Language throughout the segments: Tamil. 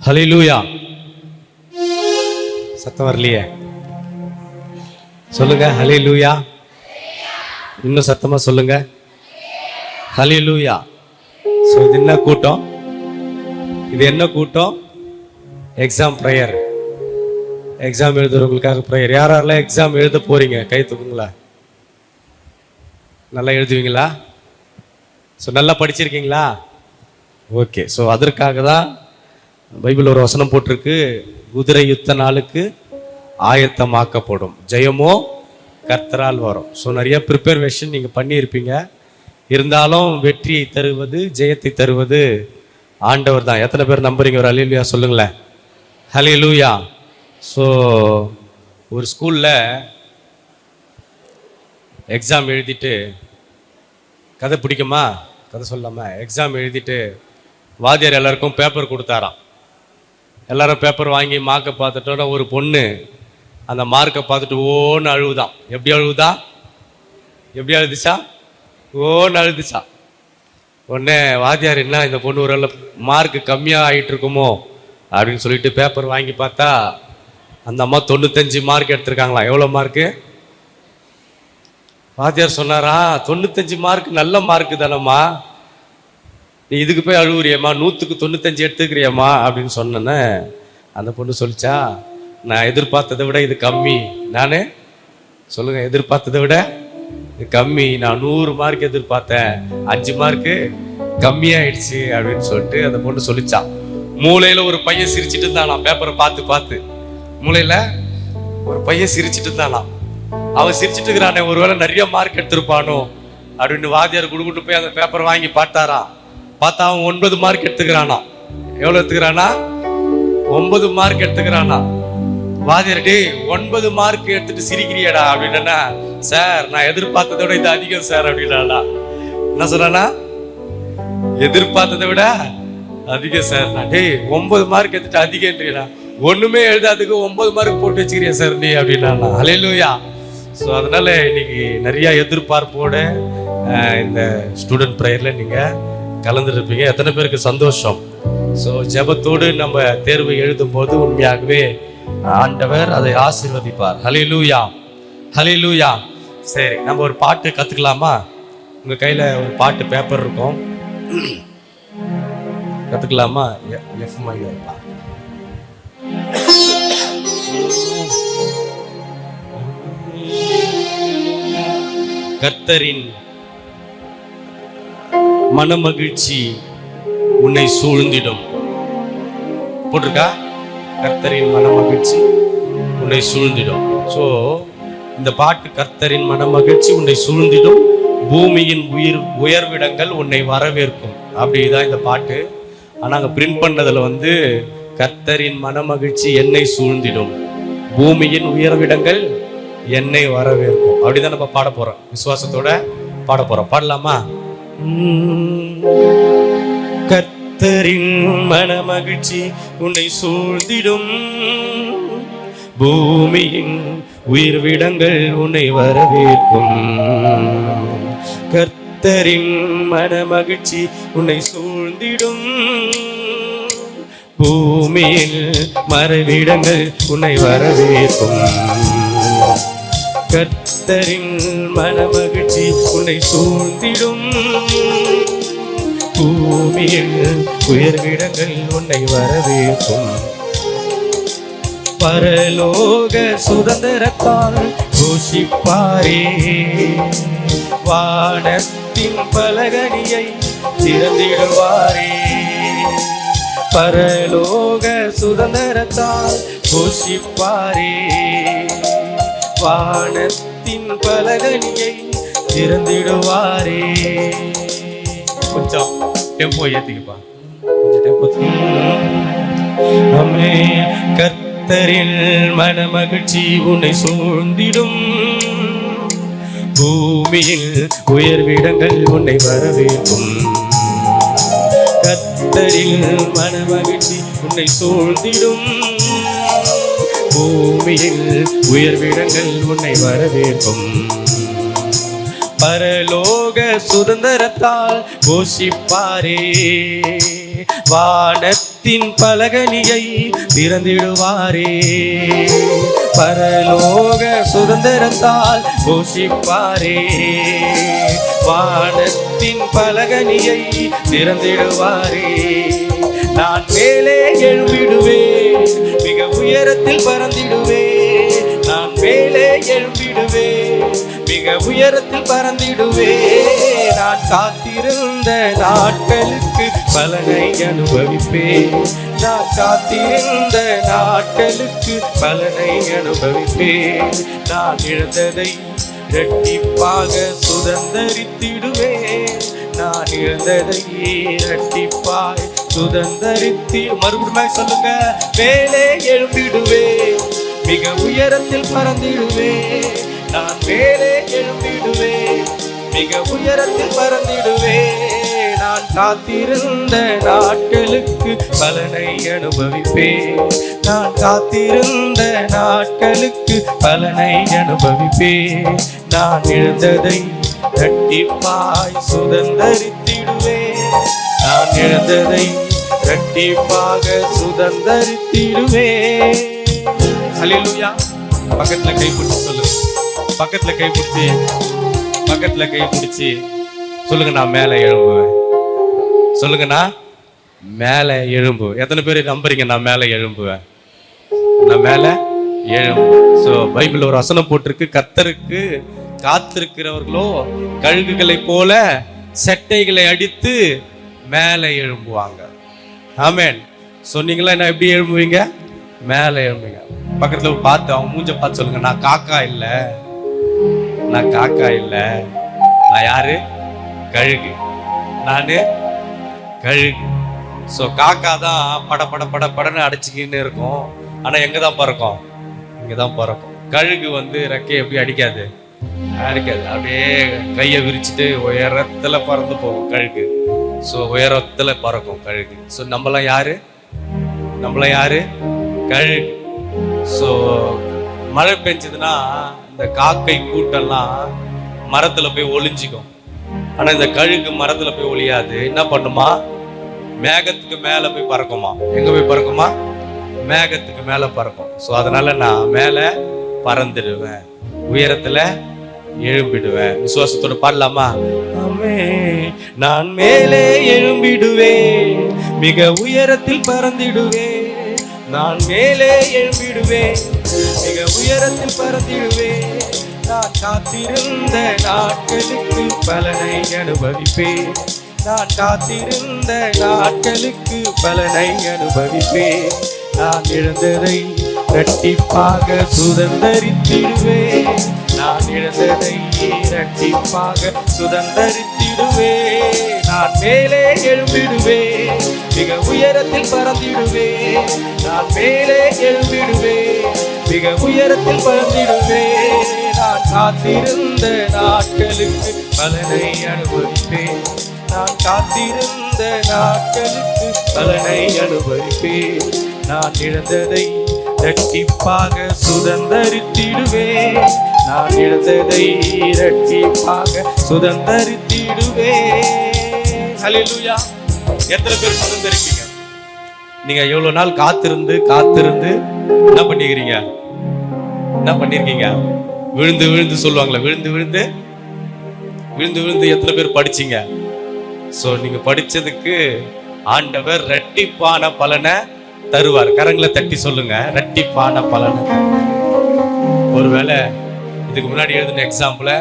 ஹல்லேலூயா. சத்தம் வரலையே, சொல்லுங்க ஹல்லேலூயா. இன்னும் சத்தமா சொல்லுங்க ஹல்லேலூயா. ஸோ இது என்ன கூட்டம்? இது என்ன கூட்டம்? Exam prayer. எக்ஸாம் எழுதுறவங்களுக்காக ப்ரேயர். யாரெல்லாம் எக்ஸாம் எழுத போறீங்க கை தூக்குங்களா? நல்லா எழுதுவீங்களா? ஸோ நல்லா படிச்சிருக்கீங்களா? ஓகே. ஸோ அதற்காக தான் பைபிள் ஒரு வசனம் போட்டிருக்கு, குதிரை யுத்த நாளுக்கு ஆயத்தமாக்கப்படும், ஜெயமோ கர்த்தரால் வரும். ஸோ நிறைய ப்ரிப்பரேஷன் நீங்கள் பண்ணியிருப்பீங்க. இருந்தாலும் வெற்றியை தருவது, ஜெயத்தை தருவது ஆண்டவர் தான். எத்தனை பேர் நம்புறீங்க? ஒரு ஹல்லேலூயா சொல்லுங்களேன். ஹல்லேலூயா. ஸோ ஒரு ஸ்கூலில் எக்ஸாம் எழுதிட்டு, கதை பிடிக்குமா? கதை சொல்லாமல் எக்ஸாம் எழுதிட்டு வாத்தியார் எல்லாருக்கும் பேப்பர் கொடுத்தாராம். எல்லாரும் பேப்பர் வாங்கி மார்க்கை பார்த்துட்டோன்னா ஒரு பொண்ணு அந்த மார்க்கை பார்த்துட்டு ஓன்னு அழுவுதான். எப்படி அழுவுதா? எப்படி அழுதுச்சா? ஓன்னு அழுதுச்சா. உடனே வாத்தியார், என்ன இந்த பொண்ணு ஒரு மார்க் கம்மியாக ஆகிட்டு இருக்குமோ அப்படின்னு சொல்லிட்டு பேப்பர் வாங்கி பார்த்தா அந்த அம்மா 95 மார்க் எடுத்திருக்காங்களாம். எவ்வளோ மார்க்கு? வாத்தியார் சொன்னாரா, 95 மார்க் நல்ல மார்க்கு தானம்மா, நீ இதுக்கு போய் அழுவுறியம்மா, 100க்கு 95 எடுத்துக்கிறியம்மா அப்படின்னு சொன்னேன்னு அந்த பொண்ணு சொல்லிச்சா, நான் எதிர்பார்த்ததை விட இது கம்மி. நான் சொல்லுங்க, எதிர்பார்த்ததை விட இது கம்மி. நான் 100 மார்க் எதிர்பார்த்தேன், 5 மார்க்கு கம்மியாயிடுச்சு அப்படின்னு சொல்லிட்டு அந்த பொண்ணு சொல்லிச்சான். மூளையில ஒரு பையன் சிரிச்சிட்டு இருந்தானா, பேப்பரை பார்த்து பார்த்து மூளையில ஒரு பையன் சிரிச்சிட்டு இருந்தானா. அவன் சிரிச்சிட்டு இருக்கிறானே, ஒருவேளை நிறைய மார்க் எடுத்திருப்பானோ அப்படின்னு வாத்தியார் குடுகுட்டு போய் அந்த பேப்பரை வாங்கி பார்த்தாரா. பார்த்தா அவன் 9 மார்க் எடுத்துக்கிறானா. எவ்வளவு எடுத்துக்கிறானா? 9 மார்க் எடுத்துக்கிறானா. வாத்தியார், டேய் 9 மார்க் எடுத்துட்டு சிரிக்கிறியடா அப்படின்னா, சார் நான் எதிர்பார்த்ததை விட இது அதிகம் சார் அப்படின்னா. என்ன சொன்னா? எதிர்பார்த்ததை விட அதிகம் சார். டேய் 9 மார்க் எடுத்துட்டு அதிகம்ன்றீங்களா? ஒண்ணுமே எழுதாதுக்கு 9 மார்க் போட்டு வச்சுக்கிறியா சார் நீ அப்படின்னா. ஹல்லேலூயா. ஸோ அதனால இன்னைக்கு நிறைய எதிர்பார்ப்போட இந்த ஸ்டூடெண்ட் ப்ரேயர்ல நீங்க கலந்துருப்பீங்க. எத்தனை பேருக்கு சந்தோஷம்? ஸோ ஜெபத்தோடு நம்ம தேர்வு எழுதும் போது உண்மையாகவே ஆண்டவர் அதை ஆசீர்வதிப்பார். ஹல்லேலூயா, ஹல்லேலூயா. சரி, நம்ம ஒரு பாட்டு கத்துக்கலாமா? உங்க கையில ஒரு பாட்டு பேப்பர் இருக்கும், கத்துக்கலாமா? F minor. கர்த்தரின் மனமகிழ்ச்சி உன்னை சூழ்ந்திடும். போட்டிருக்கா? கர்த்தரின் மனமகிழ்ச்சி உன்னை சூழ்ந்திடும். ஸோ இந்த பாட்டு, கர்த்தரின் மனமகிழ்ச்சி உன்னை சூழ்ந்திடும், பூமியின் உயர்விடங்கள் உன்னை வரவேற்கும், அப்படிதான் இந்த பாட்டு. ஆனால் அங்கே பிரிண்ட் பண்ணதில் வந்து கர்த்தரின் மனமகிழ்ச்சி என்னை சூழ்ந்திடும், பூமியின் உயர்விடங்கள் என்னை வரவேற்கும், அப்படிதான் நம்ம பாட போறோம். விசுவாசத்தோட பாட போறோம். பாடலாமா? கர்த்தரின் மனமகிழ்ச்சி உன்னை சூழ்ந்திடும், பூமியின் உயர்விடங்கள் உன்னை வரவேற்கும். கர்த்தரின் மனமகிழ்ச்சி உன்னை சூழ்ந்திடும், பூமியில் மறைவிடங்கள் உன்னை வரவேற்கும். கர்த்தரின் மனமகிழ்ச்சி உன்னை சூழ்ந்திடும், பூமியில் உயர்விடங்கள் உன்னை வரவேற்கும். பரலோக சுதந்திரத்தால் கோஷிப்பாரே, வானத்தின் பலகணியை திறந்திடுவாரே. பரலோக சுதந்திரத்தால் கோஷிப்பாரே, வானத்தின் பலகணியை திறந்திடுவாரே. கொஞ்சம் டெம்போ ஏத்திக்கப்பா, கொஞ்சம் டெம்போ. கர்த்தரின் மனமகிழ்ச்சி உன்னை சூழ்ந்திடும், பூமியில் உயர்விடங்கள் உன்னை வரவேற்கும். கர்த்தரின் மனமகிழ்ச்சி உன்னை சூழ்ந்திடும், பூமியில் உயர்விடங்கள் உன்னை வரவேற்கும். பரலோக சுதந்திரத்தால் கோஷிப்பாரே, வானத்தின் பலகனியை திறந்திடுவாரே. பரலோக சுதந்திரத்தால் போஷிப்பாரே. வானத்தின் பலகனியை திறந்திடுவாரே. நான் மேலே எழும்பிடுவேன், மிக உயரத்தில் பறந்திடுவேன். நான் மேலே எழும்பிடுவேன், மிக உயரத்தில் பறந்திடுவேன். நான் காத்திருந்த நாட்களுக்கு பலனை அனுபவிப்பேன். நான் காத்திருந்த நாட்களுக்கு பலனை அனுபவிப்பேன். நான் இழந்ததை இரட்டிப்பாக சுதந்தரித்திடுவேன். நான் இழந்ததை இரட்டிப்பாய் சுதந்தரித்தி. மறுபடியும் சொல்லுங்க. மேலே எழும்பிடுவேன், மிக உயரத்தில் பறந்திடுவேன். நான் மேலே எழும்பிடுவேன், மிக உயரத்தில் பறந்திடுவேன். நான் காத்திருந்த நாட்களுக்கு பலனை அனுபவிப்பேன். நான் காத்திருந்த நாட்களுக்கு பலனை அனுபவிப்பேன். நான் இழந்ததை இரட்டிப்பாய் சுதந்தரித்திடுவேன். நான் இழந்ததை இரட்டிப்பாக சுதந்தரித்திடுவேன். ஹல்லேலூயா. பக்கத்துல கை பிடிச்சி சொல்லுங்க. பக்கத்துல கை பிடிச்சி, பக்கத்துல கை பிடிச்சி சொல்லுங்க. நான் மேலே எழும்புவேன். சொல்லுங்க. நான் மேலே எழும்புவேன். எத்தனை பேர் நம்புறீங்க நான் மேலே எழும்புவேன்? நான் மேலே எழும்பு. ஸோ பைபிள் ஒரு வசனம் போட்டிருக்கு. கர்த்தருக்கு காத்திருக்கிறவர்களோ கழுகுகளை போல செட்டைகளை அடித்து மேலே எழும்புவாங்க. ஆமென். சொன்னீங்களா? என்ன எப்படி எழும்புவீங்க? மேலே எழும்புவீங்க. பக்கத்துல பார்த்து அவங்க மூஞ்ச பார்த்து சொல்லுங்க. நான் காக்கா இல்லை, நான் காக்கா இல்லை. நான் யாரு? கழுகு. நானு கழுகு. ஸோ காக்கா தான் பட பட பட படன்னு அடிச்சுக்கின்னு இருக்கும். ஆனா எங்க தான் பறக்கும்? இங்கதான் பறக்கும். கழுகு வந்து ரெக்கையை எப்படி அடிக்காது? அடிக்காது. அப்படியே கையை விரிச்சுட்டு உயரத்துல பறந்து போகும் கழுகு. ஸோ உயரத்துல பறக்கும் கழுகு. ஸோ நம்மளாம் யாரு? நம்மளாம் யாரு? கழுகு. ஸோ மழை பெஞ்சதுன்னா இந்த காக்கை கூட்டம்லாம் மரத்துல போய் ஒளிஞ்சிக்கும். ஆனா இந்த கழுகு மரத்துல போய் ஒளியாது. என்ன பண்ணுமா? மேகத்துக்கு மேல போய் பறக்குமா. எங்க போய் பறக்குமா? மேகத்துக்கு மேல பறக்கும். ஸோ அதனால நான் மேல பறந்துடுவேன், உயரத்துல எழும்பிடுவேன். விசுவாசத்தோட பாடலாமா? நான் மேலே எழும்பிடுவேன், மிக உயரத்தில் பறந்திடுவேன். நான் மேலே எழும்பிடுவேன், மிக உயரத்தில் பறந்திடுவேன். நான் காத்திருந்த நாட்களுக்கு பலனை அனுபவிப்பேன். நான் காத்திருந்த நாட்களுக்கு பலனை அனுபவிப்பேன். நான் இழந்ததை இரட்டிப்பாக சுதந்தரித்திடுவேன். நான் இழந்ததை இரட்டிப்பாக சுதந்தரித்திடுவேன். நான் மேலே எழும்பிடுவேன், மிக உயரத்தில் பறந்திடுவேன். நான் மேலே எழும்பிடுவேன், மிக உயரத்தில் பறந்திடுவேன். நான் காத்திருந்த நாட்களுக்கு பலனை அனுபவிப்பேன். நான் காத்திருந்த நாட்களுக்கு பலனை அனுபவிப்பேன். நான் இழந்ததை இரட்டிப்பாக சுதந்தரித்திடுவேன். நான் இழந்ததை இரட்டிப்பாக சுதந்தரித்திடுவேன். ஹல்லேலூயா. எத்தனை பேர் சுதந்தரிப்பீங்க? நீங்க எவ்வளவு நாள் காத்திருந்து காத்திருந்து என்ன பண்ணிக்கிறீங்க? என்ன பண்ணிருக்கீங்க? விழுந்து விழுந்து சொல்லுவாங்களே, விழுந்து விழுந்து விழுந்து விழுந்து எத்தனை பேர் படிச்சீங்க? சோ நீங்க படிச்சதுக்கு ஆண்டவர் இரட்டிப்பான பலனை தருவார். கரங்களை தட்டி சொல்லுங்க, இரட்டிப்பான பலனை. ஒருவேளை இதுக்கு முன்னாடி எழுதின எக்ஸாம்ல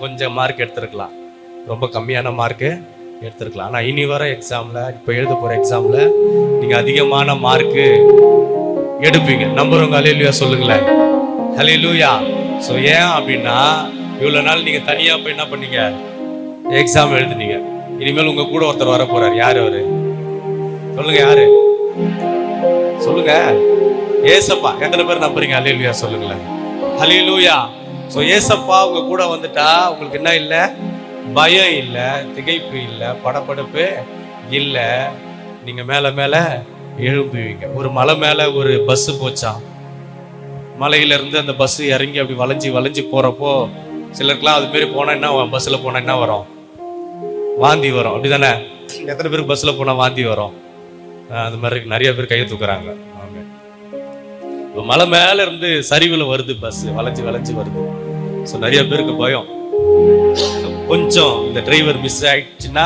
கொஞ்சம் மார்க் எடுத்திருக்கலாம், ரொம்ப கம்மியான மார்க்கு எடுத்திருக்கலாம். ஆனா இனி வர எக்ஸாம்ல, இப்ப எழுத போற எக்ஸாம்ல நீங்க அதிகமான மார்க்கு எடுப்பீங்க. நம்புறவங்க ஹல்லேலூயா சொல்லுங்களேன். ஹல்லேலூயா. ஸோ ஏன் அப்படின்னா இவ்வளவு நாள் நீங்க தனியா போய் என்ன பண்ணீங்க? எக்ஸாம் எழுதுனீங்க. இனிமேல் உங்க கூட ஒருத்தர் வர போறாரு. யாரு அவரு? சொல்லுங்க. யாரு? சொல்லுங்க. ஏசப்பா. எத்தனை பேர் நம்புறீங்க? ஹல்லேலூயா சொல்லுங்களேன். ஹல்லேலூயா. ஸோ ஏசப்பா உங்க கூட வந்துட்டா உங்களுக்கு என்ன இல்லை? பயம் இல்லை, திகைப்பு இல்லை, படபடப்பு இல்லை. நீங்க மேல மேல எழும்புவீங்க. ஒரு மலை மேல ஒரு பஸ் போச்சான். மலையில இருந்து அந்த பஸ் இறங்கி அப்படி வளைஞ்சி வளைஞ்சி போறப்போ சிலருக்குலாம் அது மாரி போனா என்ன, பஸ்ல போனா என்ன வரும்? வாந்தி வரும். அப்படிதானே? எத்தனை பேருக்கு பஸ்ல போனா வாந்தி வரும்? அது மாதிரி நிறைய பேர் கையை தூக்குறாங்க. இப்போ மலை மேல இருந்து சரிவுல வருது, பஸ் வளைஞ்சு வளைஞ்சு வருது. ஸோ நிறைய பேருக்கு பயம், கொஞ்சம் இந்த டிரைவர் மிஸ் ஆயிடுச்சுன்னா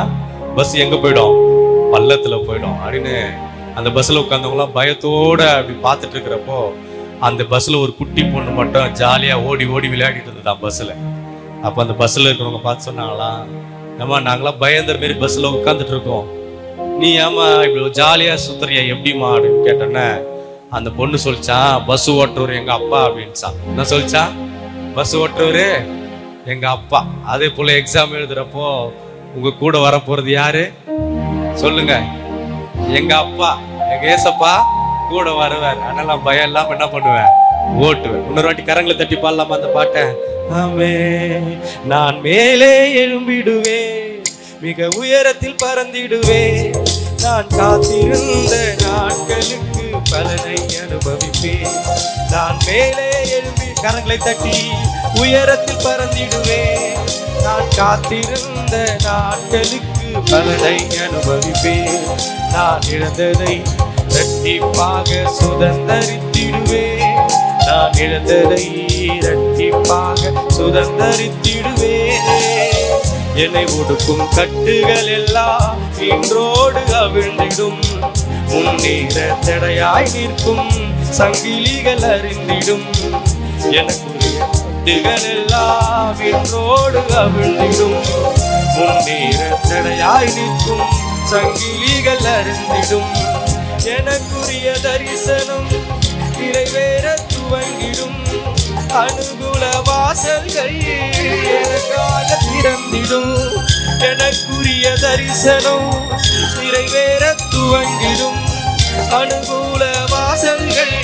பஸ் எங்க போயிடும், பள்ளத்துல போயிடும் அப்படின்னு அந்த பஸ்ல உட்கார்ந்தவங்களாம் பயத்தோட அப்படி பார்த்துட்டு இருக்கிறப்போ அந்த பஸ்ல ஒரு குட்டி பொண்ணு மட்டும் ஜாலியா ஓடி ஓடி விளையாடிட்டு இருந்ததான் பஸ்ல. அப்ப அந்த பஸ்ல இருக்கிறவங்க பார்த்து சொன்னாங்களாம், ஏமா நாங்களாம் பயந்துற மாரி பஸ்ல உட்காந்துட்டு இருக்கோம், நீ ஏமா இப்படி ஜாலியா சுத்துறியா எப்படிமா அப்படின்னு கேட்டோன்னே அந்த பொண்ணு சொல்லிச்சான், பஸ் ஓட்டுறவர் எங்க அப்பா அப்படின்னுச்சான். என்ன சொல்லிச்சா? பஸ் ஓட்டுறவரு எங்க அப்பா. அதே போல எக்ஸாம் எழுதுறப்போ உங்க கூட வர போறது யாரு சொல்லுங்க? எங்க அப்பா, எங்க ஏசப்பா கூட வருவார். அதனால பயம் இல்லாம என்ன பண்ணுவேன், ஓட்டுவேன். இன்னொரு வாட்டி கரங்களை தட்டி பாடலாமா அந்த பாட்டை? ஆமே நான் மேலே எழும்பிடுவேன், மிக உயரத்தில் பறந்திடுவேன், நான் காத்திருந்த நாட்களுக்கு பலனை அனுபவிப்பேன். நான் மேலே எழும்பி கரங்களை தட்டி உயரத்தில் பறந்திடுவேன், நான் காத்திருந்த நாட்களுக்கு பலனை அனுபவிப்பேன். நான் இழந்ததை இரட்டிப்பாக சுதந்தரித்திடுவேன், நான் இழந்ததை இரட்டிப்பாக சுதந்தரித்திடுவேன். என்னை ஒடுக்கும் கட்டுகள் எல்லாம் இன்றோடு அவிழ்ந்திடும், முன்னேற தடையாய் நிற்கும் சங்கிலிகள் அறிந்திடும். எனக்குரிய கட்டுகள் எல்லாம் இன்றோடு அவிழ்ந்திடும், முன்னேற தடையாய் நிற்கும் சங்கிலிகள் அறிந்திடும். எனக்குரிய தரிசனம் நிறைவேற துவங்கிடும், அனுகூல வாசல்கள் எனக்காக திறந்திடும். எனக்குரிய தரிசனம் நிறைவேற துவங்கிடும், அனுகூல வாசல்கள்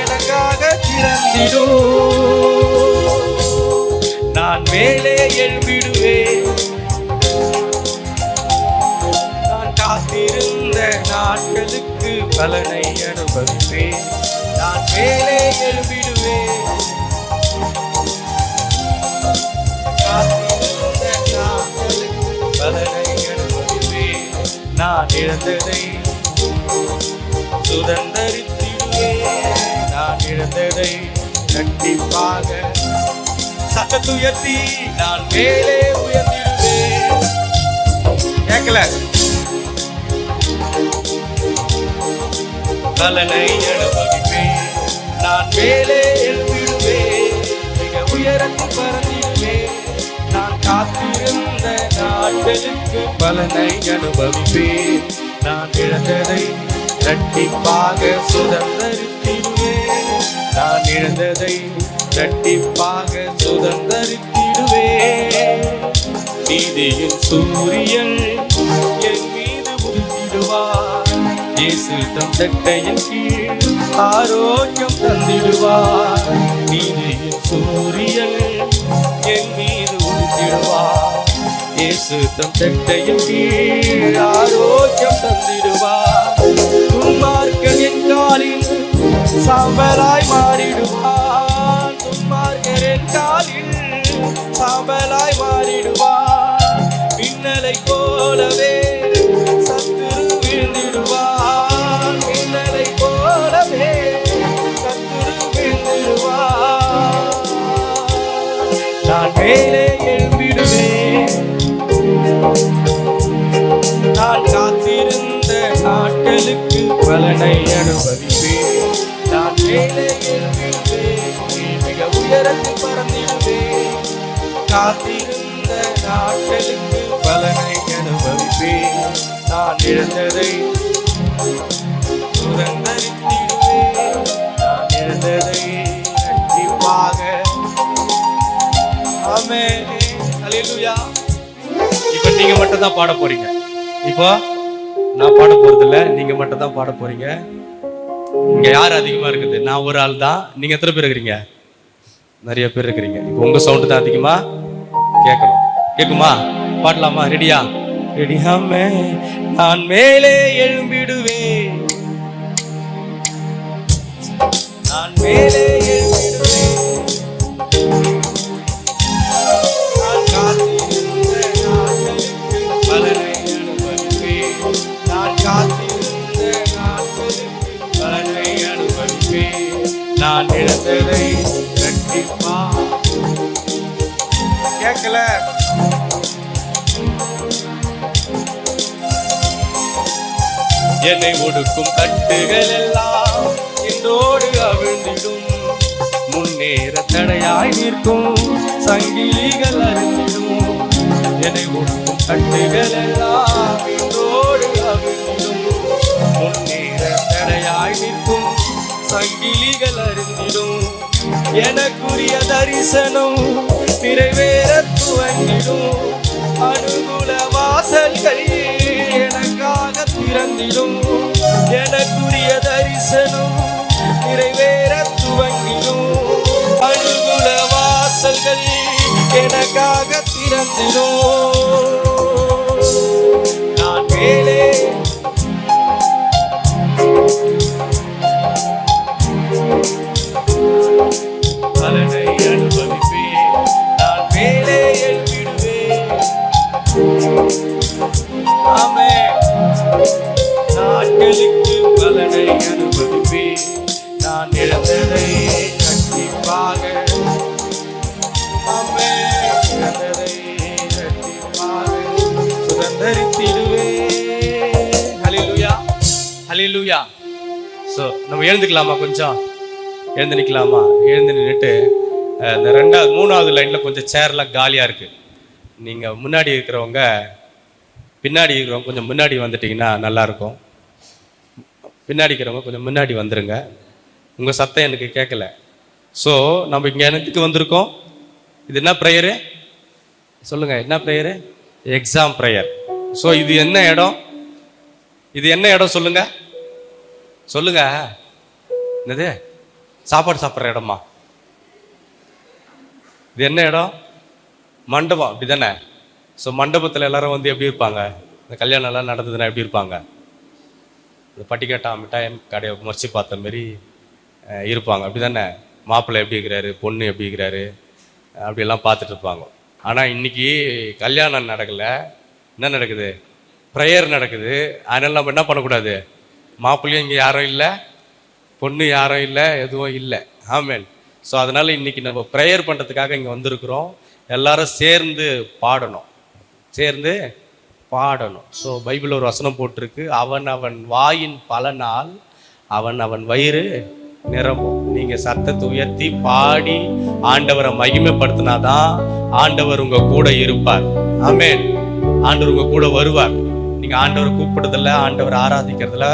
எனக்காக திறந்திடும். நான் மேலே எழும்பிடுவேன், நான் காத்திருந்த நாட்களுக்கு பலனை அனுபவிப்பேன். நான் மேலே எழும்பிடுவேன், பலனை அனுபவிப்பேன். நான் இழந்ததை சுதந்தரித்திடுவேன், நான் இழந்ததை இரட்டிப்பாக சத்தத்துயர்த்தி நான் மேலே உயர்ந்திடுவேன். கேட்கல? பலனை அனுபவிப்பேன், நான் மேலே எழும்பிடுவேன், மிக உயரத்தில் பறந்திடுவேன், நான் காத்திருந்த நாட்களுக்கு பலனை அனுபவிப்பேன். நான் இழந்ததை இரட்டிப்பாக சுதந்தரித்திடுவேன், நான் இழந்ததை இரட்டிப்பாக சுதந்தரித்திடுவேன். நீதியின் சூரியன் என் மீது உதித்திடுவார், இயேசு தம் சட்டையின் கீழ் ஆரோக்கியம் தந்திடுவார். நீதியின் சூரியன் என் மீது உதித்திடுவார், இயேசு தம் சட்டையின் கீழ் ஆரோக்கியம் தந்திடுவார். துன்மார்க்கன் என் காலில் சாம்பலாய் மாறிடுவார், துன்மார்க்கன் என் காலில் சாம்பலாய் மாறிடுவார். மின்னலை போலவே சத்துரு வீழ்ந்திடுவார், மின்னலை போலவே சத்துரு வீழ்ந்திடுவார். நான் மேலே எழும்பிடுவேன், நான் காத்திருந்த நாட்களுக்கு பலனை அனுபவிப்பேன். நான் மேலே எழும்பிடுவேன், மிக உயரத்தில் பறந்திடுவேன், காத்திருந்த நாட்களுக்கு பலனை அனுபவிப்பேன். நான் இழந்ததை சுதந்தரித்திடுவேன், நான் இழந்ததை இரட்டிப்பாக. ஆமென், அல்லேலூயா. இப்ப நீங்க மட்டும் தான் பாட போறீங்க. இப்போ நான் பாட போறது இல்ல, நீங்க மட்டும் தான் பாட போறீங்க. இங்க யார் அதிகமா இருக்குது? நான் ஒரு ஆள் தான். நீங்க எத்தனை பேர் இருக்கிறீங்க? நிறைய பேர் இருக்கிறீங்க. இப்போ உங்க சவுண்ட் தான் அதிகமா கேட்கணும். கேக்குமா? பாடலாமா? ரெடியா? ரெடியாமே. நான் மேலே எழும்பிடுவேன், நான் மேலே எழும்பிடுவேன், நான் காத்திருந்த நாட்களுக்கு பலனை அனுபவிப்பேன், நான் காத்திருந்த இழந்ததை இரட்டிப்பா. கேட்கல? என்னை ஒடுக்கும் கட்டுகள் எல்லாம் இன்றோடு அவிழ்ந்திடும், முன்னேற தடையாய் நிற்கும் சங்கிலிகள் அருந்திடும். என்னை ஒடுக்கும் கட்டுகள் எல்லாம் இன்றோடு அவிழ்ந்திடும், முன்னேற தடையாய் நிற்கும் சங்கிலிகள் அருந்திடும். எனக்குரிய தரிசனம் நிறைவேற துவங்கிடும், அனுகூல வாசல்கள் எனக்காக திறந்திடும். எனக்குரிய தரிசனம் நிறைவேற துவங்கிடும், அனுகூல வாசல்கள் எனக்காக திறந்திடும். நான் மேலே பலனை அனுபவிப்பேன், நான் மேலே எழுப்பிடுவேன். ஆமென். நாட்களுக்கு பலனை அனுபவிப்பேன், நான் இழந்ததை இரட்டிப்பாக. ஆமென். இழந்ததை இரட்டிப்பாக சுதந்தரித்திடுவேன். ஹல்லேலூயா, ஹல்லேலூயா. ஸோ நம்ம எழுந்துக்கலாமா? கொஞ்சம் எழுந்து நிற்கலாமா? எழுந்து நின்றுட்டு இந்த மூணாவது லைனில் கொஞ்சம் சேர்லாம் காலியாக இருக்குது. நீங்கள் முன்னாடி இருக்கிறவங்க பின்னாடி இருக்கிறவங்க கொஞ்சம் முன்னாடி வந்துட்டிங்கன்னா நல்லாயிருக்கும். பின்னாடி இருக்கிறவங்க கொஞ்சம் முன்னாடி வந்துடுங்க. உங்கள் சத்தம் எனக்கு கேட்கல. ஸோ நம்ம இங்கே என்னத்துக்கு வந்திருக்கோம்? இது என்ன ப்ரேயரு சொல்லுங்கள்? என்ன ப்ரேயரு? Exam prayer. ஸோ இது என்ன இடம்? இது என்ன இடம் சொல்லுங்க? சொல்லுங்க. என்னது? சாப்பாடு சாப்பிட்ற இடமா? இது என்ன இடம்? மண்டபம், அப்படி தானே? ஸோ மண்டபத்தில் எல்லாரும் வந்து எப்படி இருப்பாங்க? இந்த கல்யாணம் எல்லாம் நடந்ததுன்னா எப்படி இருப்பாங்க? இந்த பட்டிக்காட்டா மிட்டாய் கடையை முறைச்சி பார்த்த மாரி இருப்பாங்க, அப்படி தானே? மாப்பிள்ளை எப்படி இருக்கிறாரு, பொண்ணு எப்படி இருக்கிறாரு, அப்படியெல்லாம் பார்த்துட்டு இருப்பாங்க. ஆனால் இன்னைக்கு கல்யாணம் நடக்கலை, என்ன நடக்குது? ப்ரேயர் நடக்குது. அதனால நம்ம என்ன பண்ணக்கூடாது? மாப்பிள்ளையும் இங்கே யாரும் இல்லை, பொண்ணு யாரும் இல்லை, எதுவும் இல்லை. ஆமென். ஸோ அதனால் இன்றைக்கி நம்ம ப்ரேயர் பண்ணுறதுக்காக இங்கே வந்திருக்கிறோம். எல்லாரும் சேர்ந்து பாடணும், சேர்ந்து பாடணும். ஸோ பைபிள் ஒரு வசனம் போட்டிருக்கு, அவன் அவன் வாயின் பலனால் அவன் அவன் வயிறு நிரம்பும். நீங்கள் சத்தத்தை உயர்த்தி பாடி ஆண்டவரை மகிமைப்படுத்தினாதான் ஆண்டவர் உங்கள் கூட இருப்பார். ஆமென். ஆண்டவர் உங்கள் கூட வருவார். நீங்கள் ஆண்டவரை கூப்பிடுறதில்ல, ஆண்டவர் ஆராதிக்கிறதுல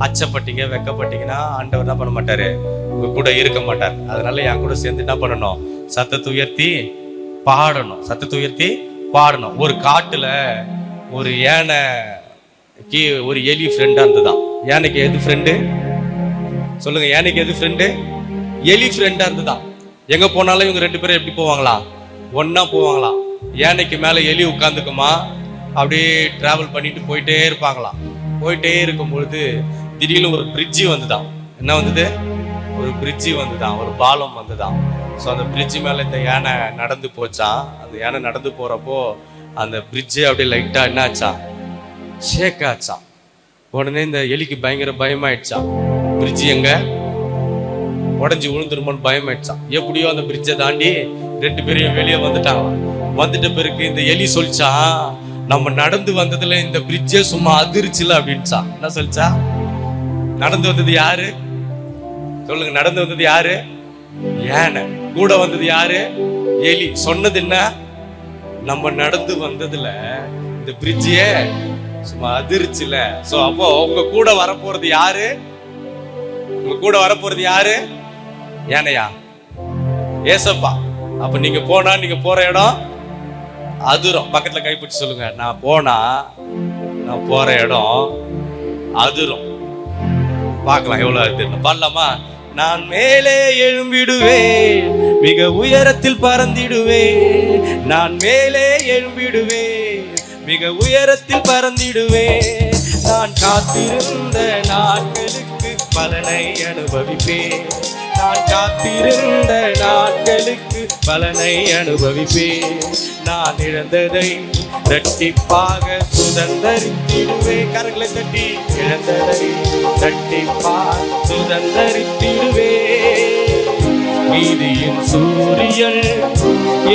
அச்சப்பட்டீங்க, வெக்கப்பட்டீங்கன்னா ஆண்டவர் என்ன பண்ண மாட்டார்? உங்க கூட இருக்க மாட்டார். அதனால என் கூட சேர்ந்து என்ன பண்ணணும்? சத்தத்தை உயர்த்தி பாடணும், சத்தத்தை உயர்த்தி பாடணும். ஒரு காட்டுல ஒரு யானைக்கு ஒரு எலி ஃப்ரெண்டா இருந்துதான். யானைக்கு எது ஃப்ரெண்டு சொல்லுங்க? யானைக்கு எது ஃப்ரெண்டு? எலி ஃப்ரெண்டா இருந்துதான். எங்க போனாலும் இவங்க ரெண்டு பேரும் எப்படி போவாங்களா? ஒன்னா போவாங்களாம். யானைக்கு மேல எலி உட்காந்துக்குமா, அப்படியே டிராவல் பண்ணிட்டு போயிட்டே இருப்பாங்களாம். போயிட்டே இருக்கும் பொழுது திடீர்னு ஒரு பிரிட்ஜி வந்துதான். என்ன வந்தது? ஒரு பிரிட்ஜி வந்துதான், ஒரு பாலம் வந்துதான். ஸோ அந்த பிரிட்ஜி மேலே இந்த யானை நடந்து போச்சான். அந்த யானை நடந்து போகிறப்போ அந்த பிரிட்ஜு அப்படியே லைட்டாக என்ன ஆச்சான்? ஷேக் ஆச்சான். உடனே இந்த எலிக்கு பயங்கர பயமாயிடுச்சான். பிரிட்ஜி எங்க உடஞ்சி விழுந்துருமோன்னு பயமாயிடுச்சான். எப்படியோ அந்த பிரிட்ஜை தாண்டி ரெண்டு பேரையும் வெளியே வந்துட்டாங்க. வந்துட்ட பிறகு இந்த எலி சொல்லிச்சான், நம்ம நடந்து வந்ததுல இந்த பிரிட்ஜே சும்மா அதிர்ச்சில அப்படின்ச்சான். என்ன சொல்லிச்சா? நடந்து வந்தது யாரு சொல்லுங்க? நடந்து வந்தது யாரு? யானை. கூட வந்தது யாரு? எலி. சொன்னது என்ன? நம்ம நடந்து வந்ததுல இந்த பிரிட்ஜே சும்மா அதிர்ச்சில. சோ அப்போ உங்க கூட வரப்போறது யாரு? உங்க கூட வரப்போறது யாரு? யானையா? ஏசப்பா. அப்ப நீங்க போனா நீங்க போற இடம் அதிரும். பக்கத்துல கைப்பிடிச்சு சொல்லுங்க, நான் போனா நான் போற இடம் அதிரும். பார்க்கலாம் எவ்வளவு அதிரும். பாடலாமா? நான் மேலே எழும்பிடுவேன், மிக உயரத்தில் பறந்திடுவேன். நான் மேலே எழும்பிடுவேன், மிக உயரத்தில் பறந்திடுவேன். நான் காத்திருந்த நாட்களுக்கு பலனை அனுபவிப்பேன். நான் காத்திருந்த நாட்களுக்கு பலனை அனுபவிப்பேன். நான் இழந்ததை இரட்டிப்பாக சுதந்தரித்திடுவேன். கரங்களை தட்டி இழந்ததை இரட்டிப்பாக சுதந்தரித்திடுவேன். நீதியின் சூரியன்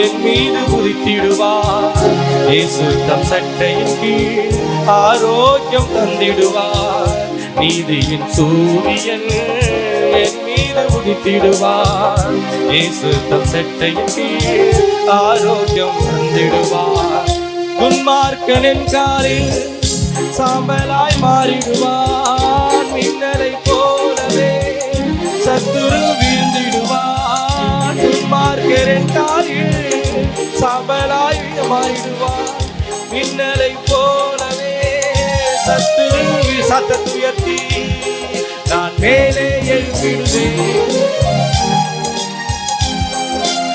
என் மீது உதித்திடுவார். இயேசு தம் சட்டையின் கீழ் ஆரோக்கியம் தந்திடுவார். நீதியின் சூரியன் என் மீது உதித்திடுவார். இயேசு தம் சட்டையின் கீழ் ஆரோக்கியம் தந்திடுவார். துன்மார்க்கனின் காலில் சாம்பலாய் மாறிடுவார். மின்னலை போலவே சத்துரு வீழ்ந்திடுவார். துன்மார்க்கனின் காலில் சாம்பலாய் மாறிடுவார். மின்னலை போலவே சத்துரு சத்தத்தை உயர்த்தி நான் மேலே எழும்பிடுவேன்.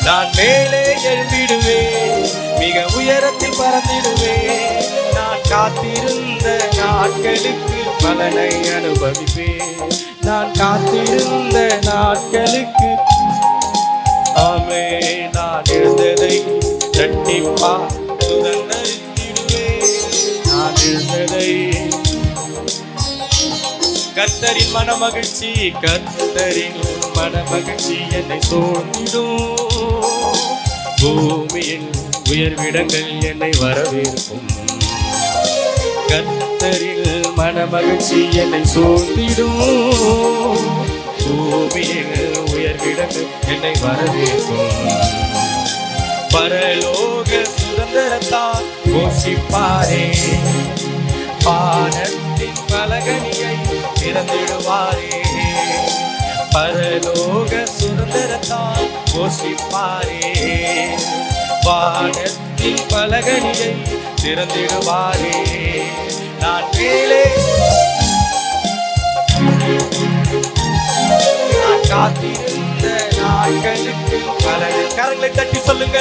நான் மேலே எழும்பிடுவேன். மிக உயரத்தில் பறந்திடுவேன். நான் காத்திருந்த நாட்களுக்கு பலனை அனுபவிப்பேன். நான் காத்திருந்த நாட்களுக்கு ஆமே நான் எழுந்ததை இரட்டிப்பா சுதந்தரித்திடுவேன். நான் எழுந்ததை கர்த்தரின் மனமகிழ்ச்சி, கர்த்தரின் மனமகிழ்ச்சி என்னை சூழ்ந்திடும். பூமியின் உயர்விடங்கள் என்னை வரவேற்கும். கர்த்தரின் மனமகிழ்ச்சி என்னை சூழ்ந்திடும். பூமியின் உயர்விடங்கள் என்னை வரவேற்கும். பரலோக சுதந்திரத்தால் போஷிப்பாரே. வானத்தின் பலகனியை திறந்திடுவாரே. பரலோக சுதந்திரத்தால் போஷிப்பாரே. வானத்தின் பலகனியை திறந்திடுவாரே. நான் மேலே நான் காத்திருந்த நாட்களுக்கு பலனை கரங்களை தட்டி சொல்லுங்க.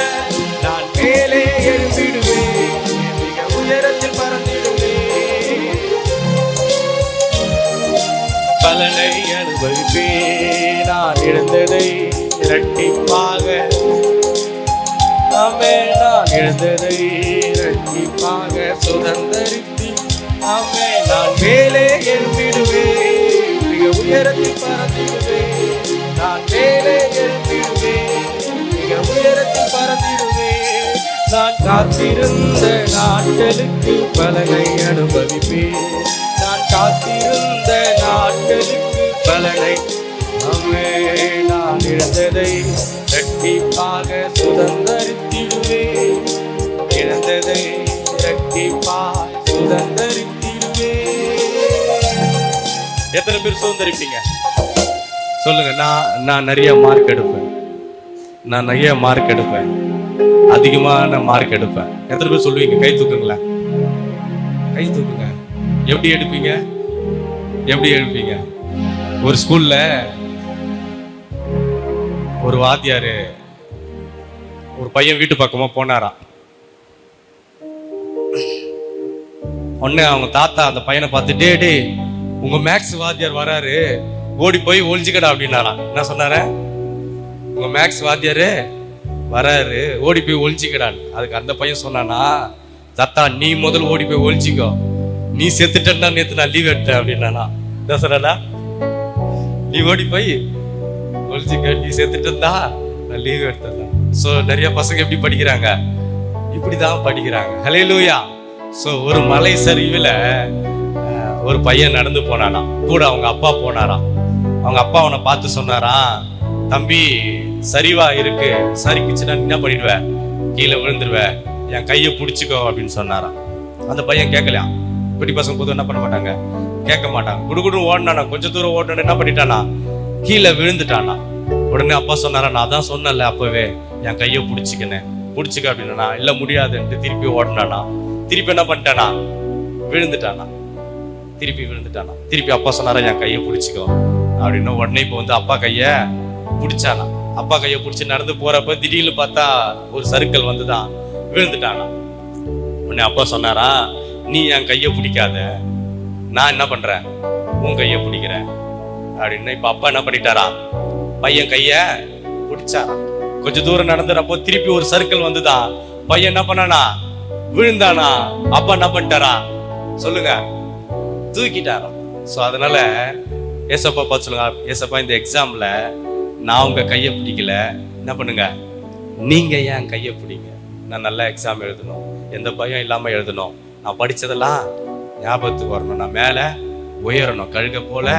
நான் மேலே எழும்பிடுவேன். மிக உயரத்தில் பறந்திடுவேன். பலனை அனுபவிப்பேன். நான் இழந்ததை இரட்டிப்பாக ஆமே நான் இழந்ததை இரட்டிப்பாக சுதந்தரித்து ஆமே நான் மேலே எழும்பிடுவேன். மிக உயரத்தில் பறந்திடுவேன். நான் மேலே எழும்பிடுவேன். மிக உயரத்தில் பறந்திடுவேன். நான் காத்திருந்த நாட்களுக்கு பலனை அனுபவிப்பேன். நான் காத்திருந்த நாட்களுக்கு பலனை ஆமே நான் இழந்ததை இரட்டிப்பாக சுதந்தரித்திடுவேன். இழந்ததை இரட்டிப்பாக சுதந்தரித்திடுவேன். எத்தனை பேர் சுதந்தரிப்பீங்க சொல்லுங்க. நான் நிறைய மார்க் எடுப்பேன். நான் நிறைய மார்க் எடுப்பேன். அதிகமான மார்க் எடுப்பேன். எத்தனை பேர் சொல்லுவீங்க? கை தூக்குங்களேன். கை தூக்குங்க. எப்படி எடுப்பீங்க? எப்படி எடுப்பீங்க? ஒரு ஸ்கூல்ல ஒரு வாத்தியாரு ஒரு பையன் வீட்டு பக்கமா போனாராம். உடனே அவங்க தாத்தா அந்த பையனை பார்த்து டே உங்க மேக்ஸ் வாத்தியார் வராரு, ஓடி போய் ஒளிஞ்சுக்கடா அப்படின்னாராம். என்ன சொன்னார? உங்க மேக்ஸ் வாத்தியாரு வராரு, ஓடி போய் ஒளிஞ்சிக்கடான்னு. அதுக்கு அந்த பையன் சொன்னானா, தாத்தா நீ முதல் ஓடி போய் ஒளிஞ்சிக்கோ, நீ செத்துட்டா நேத்து நான் லீவ் எடுத்தேன் அப்படின்னானா. என்ன சொன்னா? நீ ஓடி போய் ஒளிஞ்சிக்க, நீ செத்துட்டா நான் லீவ் எடுத்தேன். ஸோ நிறைய பசங்க எப்படி படிக்கிறாங்க? இப்படிதான் படிக்கிறாங்க. ஹல்லேலூயா. ஸோ ஒரு மலை சரிவில் ஒரு பையன் நடந்து போனானா, கூட அவங்க அப்பா போனாராம். அவங்க அப்பா அவனை பார்த்து சொன்னாராம், தம்பி சரிவா இருக்கு, சரிக்குச்சுன்னா என்ன பண்ணிடுவ, கீழே விழுந்துருவ, என் கையை பிடிச்சிக்கோ அப்படின்னு சொன்னாராம். அந்த பையன் கேட்கலையா? குட்டி பசங்க பொதுவாக என்ன பண்ண மாட்டாங்க, கேட்க மாட்டாங்க. குடுகுடு ஓடினானா, கொஞ்சம் தூரம் ஓடினா என்ன பண்ணிட்டானா, கீழே விழுந்துட்டானா. உடனே அப்பா சொன்னாரா, நான் தான் சொன்னல அப்பவே என் கையை பிடிச்சிக்கினேன், பிடிச்சிக்க அப்படின்னா. இல்ல முடியாதுன்ட்டு திருப்பி ஓடினானா. திருப்பி என்ன பண்ணிட்டானா, விழுந்துட்டானா. திருப்பி விழுந்துட்டானா. திருப்பி அப்பா சொன்னாரா, என் கையை பிடிச்சிக்கோ அப்படின்னு. உடனே இப்போ வந்து அப்பா கைய பிடிச்சானா. அப்பா கையை பிடிச்சி நடந்து போறப்ப திடீர்னு பார்த்தா ஒரு சறுக்கல் வந்துதான், விழுந்துட்டானா. உடனே அப்பா சொன்னாரா, நீ என் கையை பிடிக்காத, நான் என்ன பண்றேன், உன் கையை பிடிக்கிறேன் அப்படின்னு. இப்ப அப்பா என்ன பண்ணிட்டாரா, பையன் கைய பிடிச்சாரா. கொஞ்ச தூரம் நடந்துறப்போ திருப்பி ஒரு சறுக்கல் வந்துதான், பையன் என்ன பண்ணானா, விழுந்தானா. அப்பா என்ன பண்ணிட்டாரா சொல்லுங்க, தூக்கிட்டாரா. சோ அதனால ஏசப்பா பார்த்து சொல்லுங்க, ஏசப்பா இந்த எக்ஸாம்ல நான் உங்க கையை பிடிக்கல, என்ன பண்ணுங்க, நீங்க ஏன் கையை பிடிங்க. நான் நல்லா எக்ஸாம் எழுதணும், எந்த பயம் இல்லாம எழுதணும், நான் படிச்சதெல்லாம் ஞாபகத்துக்கு வரணும், நான் மேல உயரணும், கழுக போல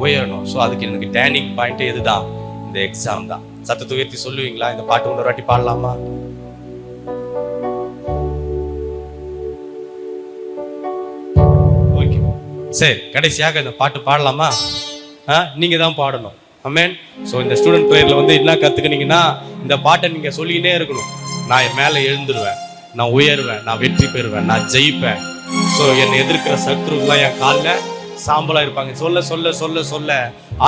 உயரணும். ஸோ அதுக்கு எனக்கு டேர்னிங் பாயிண்ட் எதுதான்? இந்த எக்ஸாம் தான். சத்தத்தை உயர்த்தி சொல்லுவீங்களா? இந்த பாட்டு இன்னொரு வாட்டி பாடலாமா? ஓகே, சரி, கடைசியாக இந்த பாட்டு பாடலாமா? நீங்க தான் பாடணும். ஆமென். ஸோ இந்த ஸ்டூடெண்ட் ப்ரேயர்ல வந்து என்ன கத்துக்கினீங்கன்னா, இந்த பாட்டை நீங்க சொல்லிக்கிட்டே இருக்கணும். நான் என் மேல எழுந்துருவேன், நான் உயருவேன், நான் வெற்றி பெறுவேன், நான் ஜெயிப்பேன். ஸோ என்னை எதிர்க்கிற சத்ருலாம் என் காலில் சாம்பலா இருப்பாங்க. சொல்ல சொல்ல சொல்ல சொல்ல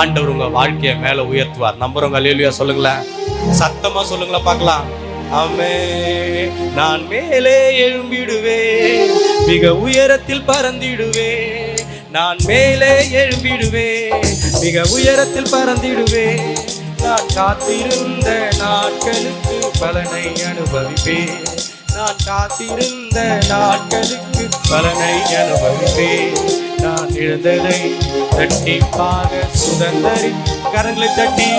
ஆண்டவர் உங்க வாழ்க்கையை மேல உயர்த்துவார். நம்புறவங்க அல்லேலூயா சொல்லுங்களேன், சத்தமா சொல்லுங்களேன் பார்க்கலாம். ஆமென். நான் மேலே எழும்பிடுவேன், மிக உயரத்தில் பறந்திடுவேன். நான் மேலே எழும்பிடுவேன், மிக உயரத்தில் பறந்திடுவேன். நான் காத்திருந்த நாட்களுக்கு பலனை அனுபவிப்பேன். நான் காத்திருந்த நாட்களுக்கு பலனை அனுபவிப்பேன். நான் இழந்ததை இரட்டிப்பாக சுதந்தரி, கரங்களை தட்டி,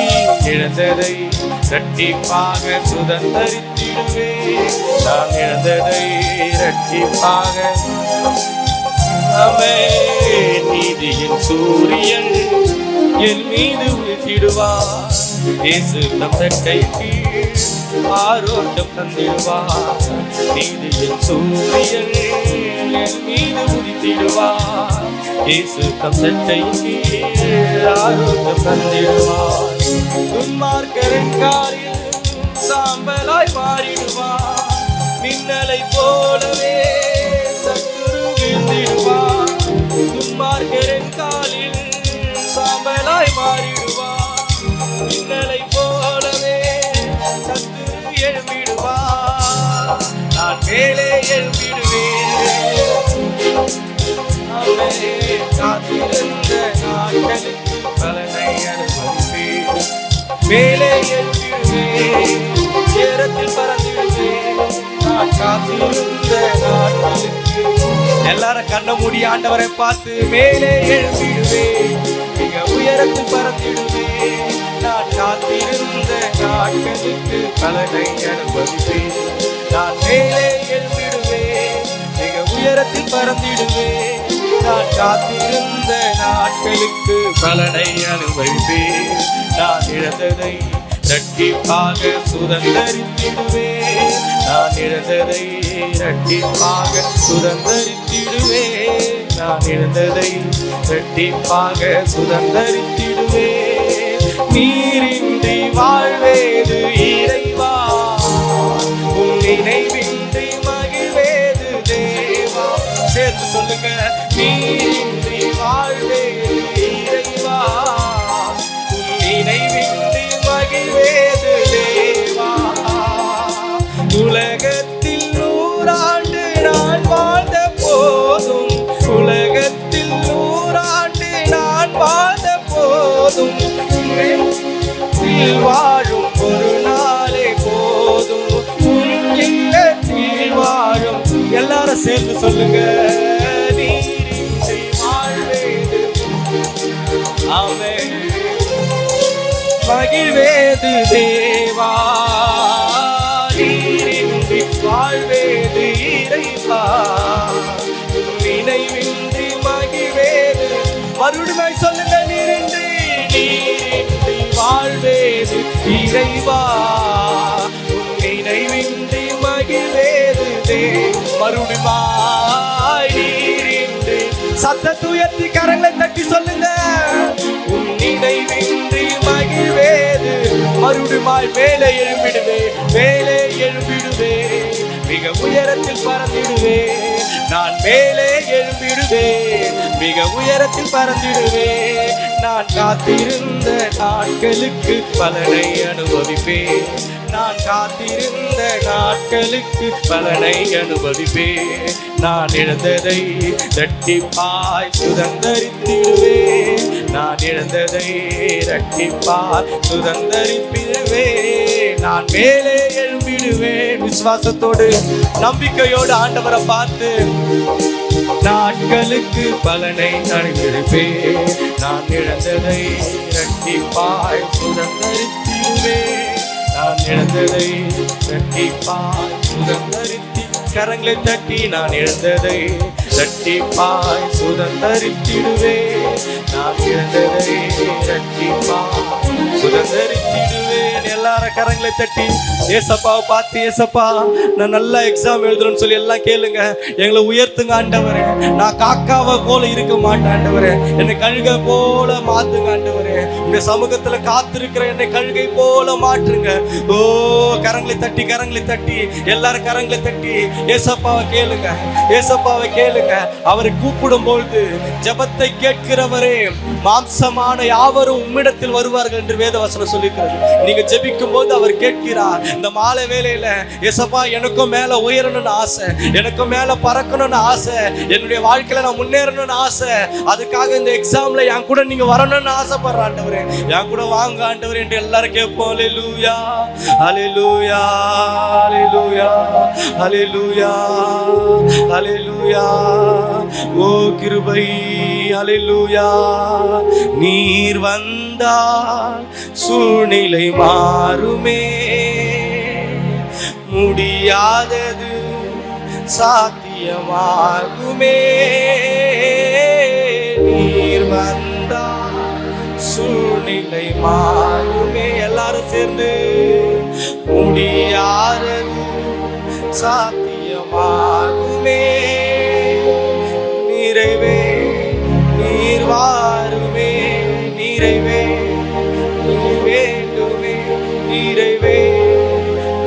இழந்ததை இரட்டிப்பாக சுதந்தரித்திடுவேன். நான் இழந்ததை இரட்டிப்பாக. நீதியின் சூரியன் என் மீது உதித்திடுவார். இயேசு தம் ரெட்டை கீழ் ஆரோட்டம் தந்திடுவார். நீதியின் சூரியன் என் மீது உதித்திடுவார். இயேசு தம் ரெட்டை கீழ் ஆரோட்டம் தந்திடுவார். துன்மார்க்கரின் காரில் சாம்பலாய் மாறிடுவார். மின்னலை போலவே சத்துரு வீழ்ந்திடுவார். துன்மார்க்கரின் காலில் சாம்பலாய் மாறிடுவார். மின்னலை போலவே சத்துரு எழும்பிடுவார். நான் மேலே எழும்பிடுவேன். காத்திருந்த நாட்களுக்கு பலனை அனுபவிப்பேன். மேலே எழும்பிடுவேன், உயரத்தில் பறந்திடுவேன். நான் காத்திருந்த நாட்களுக்கு. எல்லாரும் கண்ண மூடி ஆண்டவரை பார்த்து, மேலே எழும்பிடுவேன், மிக உயரத்தில் பறந்திடுவேன். நான் காத்திருந்த நாட்களுக்கு பலனை அனுபவிப்பேன். நான் மேலே எழும்பிடுவேன், மிக உயரத்தில் பறந்திடுவேன். நான் காத்திருந்த நாட்களுக்கு பலனை அனுபவிப்பேன். நான் இழந்ததை இரட்டிப்பாக சுதந்தரித்திடுவேன். நான் இழந்ததை இரட்டிப்பாக சுதந்தரித்திடுவேன். நான் இழந்ததை இரட்டிப்பாக சுதந்தரித்திடுவேன். நீரின்றி வாழ்வேது இறைவா, உன் நினைவின்றி மகிழ்வேது தேவா. சேர்த்து சொல்லுங்க, நீரின்றி வாழ்வேது இறைவா, உன் நினைவின்றி மகிழ்வேது தேவா. உலகத்தில் 100 ஆண்டு நான் வாழ்ந்த போதும், உலகத்தில் 100 ஆண்டு நான் வாழ்ந்த போதும், வாழும் ஒரு நாளே போதும், இல்லத்தில் வாழும். எல்லாரும் சேர்ந்து சொல்லுங்க, நீரின்றி வாழ்வேது ஆமென், மகிழ்வேது தேவா. நீரின்றி வாழ்வேது இறைவா, நினைவின்றி மகிழ்வேது. மறுபடியும் சொல்லுங்க, நீரின்றி வாழ்வேது இறைவா, நினைவின்றி மகிழ்வேது தே. மறுபடியும் நீரின்றி. சத்தத்தை உயர்த்தி கரங்களை தட்டி சொல்லுங்க, உன் நினைவின்றி மகிழ்வேது. மறுபடியும் மேலே எழும்பிடுவே, மேலே எழும்பிடுவே, மிக உயரத்தில் பறந்திடுவேன். நான் மேலே எழும்பிடுவேன், மிக உயரத்தில் பறந்திடுவேன். நான் காத்திருந்த நாட்களுக்கு பலனை அனுபவிப்பேன். நான் காத்திருந்த நாட்களுக்கு பலனை அனுபவிப்பேன். நான் இழந்ததை இரட்டிப்பாய் சுதந்தரித்திடுவேன். நான் இழந்ததை இரட்டிப்பாய் சுதந்தரிப்பிடுவேன். நான் மேலே எழும்பிடுவேன். விசுவாசத்தோடு நம்பிக்கையோடு ஆண்டவரை பார்த்து, நாட்களுக்கு பலனை அனுபவிப்பேன். நான் இழந்ததை இரட்டி இரட்டிப்பாய் சுதந்தரித்திடுவே. நான் இழந்ததை இரட்டிப்பாய் சுதந்தரித்தி, கரங்களை தட்டி நான் இழந்ததை இரட்டிப்பாய் சுதந்தரித்திடுவே. நான் இழந்ததை இரட்டிப்பாய் சுதந்தரித்திடுவேன். எல்லாரும் கரங்களை தட்டி ஏசப்பாவை பார்த்து, ஏசப்பா நான் நல்லா எக்ஸாம் எழுதுறேன்னு சொல்லி எல்லாம் கேளுங்க. எங்களை உயர்த்துங்க ஆண்டவரே. நான் காக்காவை போல இருக்க மாட்டேன் ஆண்டவரே. என்னை கழுகை போல மாத்துங்க ஆண்டவரே. உங்க சமூகத்துல காத்திருக்கிற என்னை கழுகை போல மாற்றுங்க. ஓ கரங்களை தட்டி, கரங்களை தட்டி, எல்லாரும் கரங்களை தட்டி ஏசப்பாவை கேளுங்க, ஏசப்பாவை கேளுங்க. அவரை கூப்பிடும் பொழுது ஜெபத்தை கேட்கிறவரே, மாம்சமான யாவரும் உம்மிடத்தில் வருவார்கள் என்று வேதவசனம் சொல்லிக்கிறது. நீங்க ஜெபிக்கும் போது அவர் கேட்கிறார். இந்த மாலை வேளையில ஏசப்பா எனக்கும் மேல உயரணும்னு ஆசை, எனக்கும் மேல பறக்கணும்னு ஆசை, என்னுடைய வாழ்க்கையில நான் முன்னேறணும்னு ஆசை. அதுக்காக இந்த எக்ஸாம்ல என் கூட நீங்க வரணும்னு ஆசைப்படுற ஆண்டவரே, என் கூட வாங்க ஆண்டவரே என்று எல்லாரும் கேட்போம். ஹல்லேலூயா, ஹல்லேலூயா, ஹல்லேலூயா, ஹல்லேலூயா, ஹல்லேலூயா. ஓ கிருபை, ஹல்லேலூயா. நீர் வந்தால் சூழ்நிலை மாறுமே, முடியாதது சாத்தியமாகுமே. நீர் வந்தால் சூழ்நிலை மாறுமே. எல்லாரும் சேர்ந்து முடியாதது சாத்தியமாகுமே. நிறைவே நீர் வாருமே, நிறைவே நீர் வேண்டுமே, நிறைவே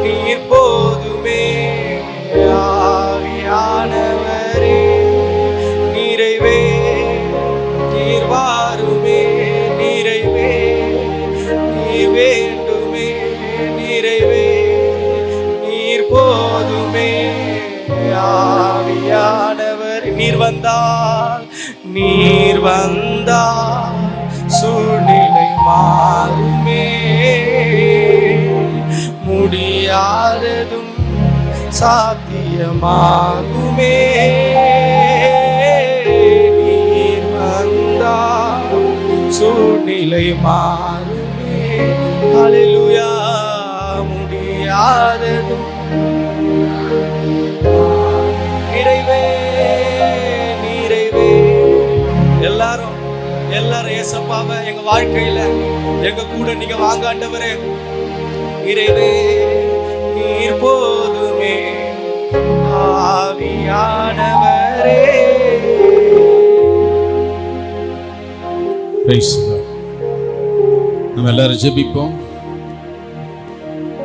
நீர் போதுமே. ஆவியானவரே நிறைவே நீர் வாருமே, நிறைவே நீர் வேண்டுமே, நிறைவே நீர் போதுமே. ஆவியானவர் நீர் வந்தால், நீர் வந்தால் சூழ்நிலை மாறுமே, முடியாததும் சாத்தியமாகுமே. நீர் வந்தால் சூழ்நிலை மாறுமே. ஹல்லேலூயா. முடியாததும் நிறைவே, நிறைவே. எல்லாரும் ஏசப்பாவை எங்க வாழ்க்கையில எங்க கூட நீங்க வாங்க ஆண்டவரே. நிறைவே நீர் போதுமே, ஆவியானவரே. நம்ம எல்லாரும் ஜெபிப்போம்.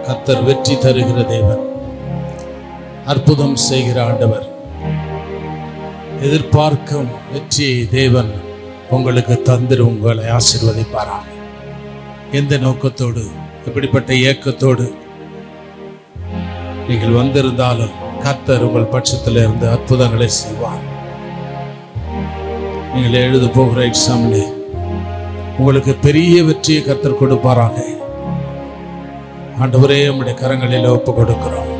கர்த்தர் வெற்றி தருகிற தேவன், அற்புதம் செய்கிற ஆண்டவர், எதிர்பார்க்கும் வெற்றியை தேவன் உங்களுக்கு தந்து உங்களை ஆசீர்வதிப்பாராக. எந்த நோக்கத்தோடு, எப்படிப்பட்ட ஏக்கத்தோடு நீங்கள் வந்திருந்தாலும் கர்த்தர் உங்கள் பட்சத்தில் இருந்து அற்புதங்களை செய்வார். நீங்கள் எழுத போகிற எக்ஸாம்ல உங்களுக்கு பெரிய வெற்றியை கர்த்தர் கொடுப்பாராக. ஆண்டவரே உம்முடைய கரங்களில் ஒப்பு கொடுக்கிறோம்.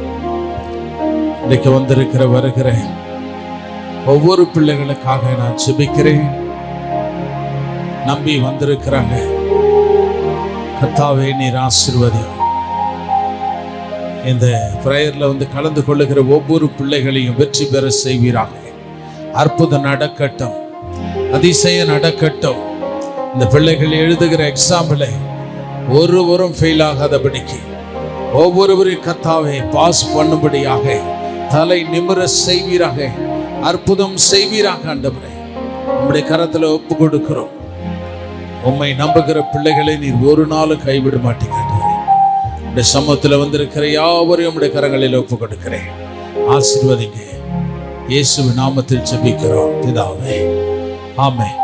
இன்றைக்கு வந்திருக்கிற வருகிற ஒவ்வொரு பிள்ளைகளுக்காக நான் ஜெபிக்கிறேன். நம்பி வந்திருக்கிறாங்க. கர்த்தாவே நீர் ஆசீர்வதியும். இந்த பிரேயர்ல வந்து கலந்து கொள்ளுகிற ஒவ்வொரு பிள்ளைகளையும் வெற்றி பெற செய்வீராக. அற்புதம் நடக்கட்டும், அதிசயம் நடக்கட்டும். இந்த பிள்ளைகள் எழுதுகிற எக்ஸாம்பிள ஒருவரும் ஃபெயில் ஆகாதபடிக்கு ஒவ்வொருவரையும் கர்த்தாவே பாஸ் பண்ணும்படியாக தலை நிமிர செய்வீராக. அற்புதம் செய்வீராக. ஆண்டவரே உம்முடைய கரத்துல ஒப்பு கொடுக்கிறோம். உம்மை நம்புகிற பிள்ளைகளை நீர் ஒரு நாளும் கைவிட மாட்டீங்க. இந்த சமூகத்தில் வந்திருக்கிற யாவரையும் உம்முடைய கரங்களில் ஒப்பு கொடுக்கிறேன். ஆசீர்வதிங்க. இயேசுவின் நாமத்தில் ஜெபிக்கிறோம் பிதாவே. ஆமென்.